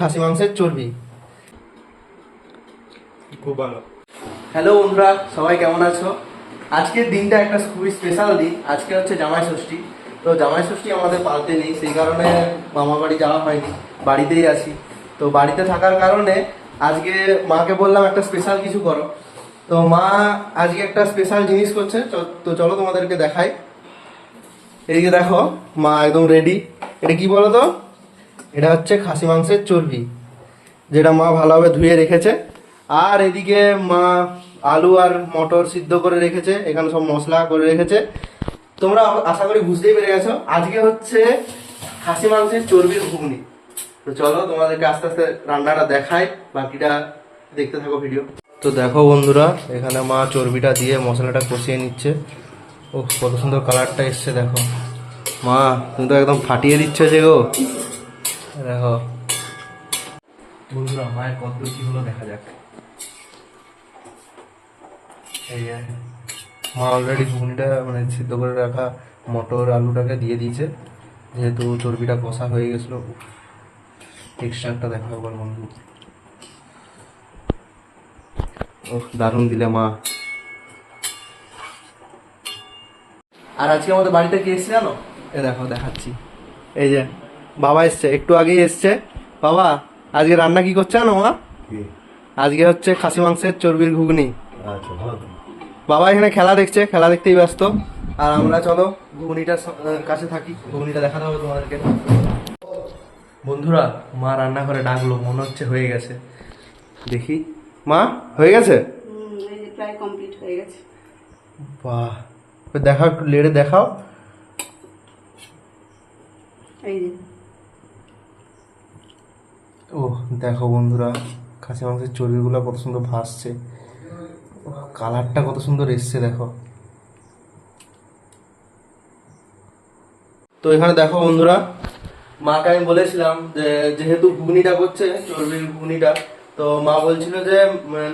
খাসি মাংসের চর্বি খুব ভালো। হ্যালো বন্ধুরা, সবাই কেমন আছো? আজকের দিনটা একটা খুবই স্পেশাল দিন। আজকে হচ্ছে জামাই ষষ্ঠী। তো জামাই ষষ্ঠী আমাদের পালতে নেই, সেই কারণে মামা বাড়ি যাওয়া হয়নি, বাড়িতেই আছি। তো বাড়িতে থাকার কারণে আজকে মাকে বললাম একটা স্পেশাল কিছু করো। তো মা আজকে একটা স্পেশাল জিনিস করছে, তো চলো তোমাদেরকে দেখাই। এদিকে দেখো, মা একদম রেডি। এটা কি বলো তো? এটা হচ্ছে খাসি মাংসের চর্বি, যেটা মা ভালোভাবে ধুয়ে রেখেছে। আর এদিকে মা আলু আর মটর সিদ্ধ করে রেখেছে, এখানে সব মশলা করে রেখেছে। তোমরা আশা করি বুঝতেই পেরে গেছো, আজকে হচ্ছে খাসি মাংসের চর্বির ঘুগনি। তো চলো তোমাদেরকে আস্তে আস্তে রান্নাটা দেখাই, বাকিটা দেখতে থাকো ভিডিও। তো দেখো বন্ধুরা, এখানে মা চর্বিটা দিয়ে মশলাটা কষিয়ে নিচ্ছে। ও কত সুন্দর কালারটা এসছে দেখো। মা তুমি তো একদম ফাটিয়ে দিচ্ছ যে গো। দেখো বন্ধুরা, মায়ের কত কি হলো দেখা যাক। এই যে মা অলরেডি ঘুগনিটা মানে সিদ্ধ করে রাখা মটর আলুটাকে দিয়ে দিয়েছে, যেহেতু চর্বিটা কষা হয়ে গেছিলো। টেক্সচারটা দেখো একবার বন্ধু, ও দারুণ দিলে মা। আর আজকে আমাদের বাড়িতে কে এসছে জানো? এ দেখো দেখাচ্ছি, এই যে বাবা এসছে, একটু আগেই এসছে। বাবা আজকে রান্না কি করছে জানো মা? আজকে হচ্ছে খাসি মাংসের চর্বির ঘুগনি। বাবা এখানে খেলা দেখছে, খেলা দেখতেই ব্যস্ত। আর আমরা চলো ঘুগনিটার কাছে থাকি, ঘুগনিটা দেখাতে হবে তোমাদেরকে। বন্ধুরা, মা রান্নাঘরে ডাকলো, মনে হচ্ছে হয়ে গেছে। দেখি মা, হয়ে গেছে? প্রায় কমপ্লিট হয়ে গেছে। বাহ, দেখাও একটু, লেড়ে দেখাও। এই যে ও দেখো বন্ধুরা, খাসি মাংসের চর্বিগুলো কত সুন্দর ভাসছে, কালারটা কত সুন্দর এসছে দেখো। তো এখানে দেখো বন্ধুরা, মাকে আমি বলেছিলাম যে যেহেতু ঘুগনিটা করছে, চর্বির ঘুগনিটা, তো মা বলছিল যে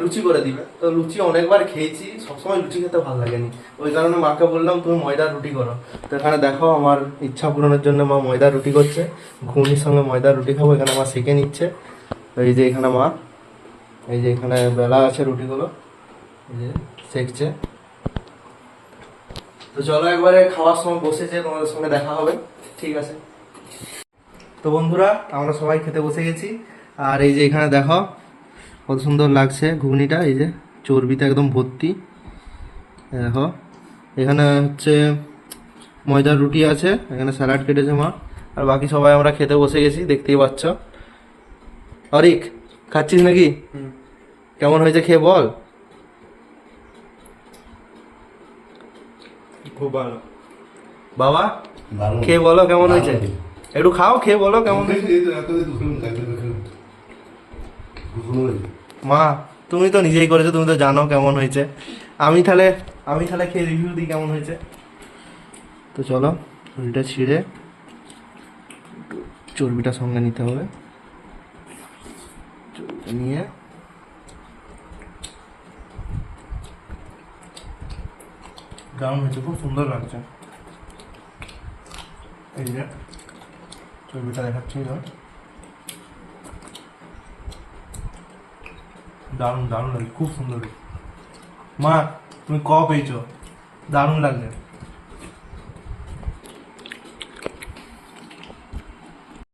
লুচি করে দিবে। তো লুচি অনেকবার খেয়েছি, সবসময় লুচি খেতে ভালো লাগেনি, ওই কারণে মাকে বললাম তুমি ময়দার রুটি করো। তো এখানে দেখো আমার ইচ্ছা পূরণের জন্য মা ময়দার রুটি করছে, ঘুগনির সঙ্গে ময়দার রুটি খাবো, এখানে মা সেঁকে নিচ্ছে। এই যে এখানে মা, এই যে এখানে বেলা আছে রুটিগুলো, এই যে সেঁকছে। তো চলো একবারে খাওয়ার সময় বসেছে, তোমাদের সঙ্গে দেখা হবে, ঠিক আছে? তো বন্ধুরা, আমরা সবাই খেতে বসে গেছি। আর এই যে এখানে দেখো কত সুন্দর লাগছে ঘুগনিটা, এই যে চর্বিতে একদম ভর্তি। দেখো এখানে হচ্ছে ময়দার রুটি আছে, এখানে স্যালাড কেটেছে মা, আর বাকি সবাই আমরা খেতে বসে গেছি, দেখতেই পাচ্ছ। অরিক, খাচ্ছিস নাকি? কেমন হয়েছে খেয়ে বল। খুব ভালো বাবা খেয়ে বলো কেমন হয়েছে, একটু খাও, খেয়ে বলো কেমন হয়েছে। মা তুমি তো নিজেই করেছো, তুমি তো জানো কেমন হয়েছে। আমি তাহলে খেয়ে রিভিউ দিই কেমন হয়েছে। তো চলো রুটিটা ছিঁড়ে চর্বিটা সঙ্গে নিতে হবে, চর্বিটা নিয়ে দারুণ হয়েছে, খুব সুন্দর লাগছে। এই যে চর্বিটা দেখাচ্ছি, দারুণ দারুণ লাগে, খুব সুন্দর। মা তুমি ক পেয়েছো, দারুণ লাগছে।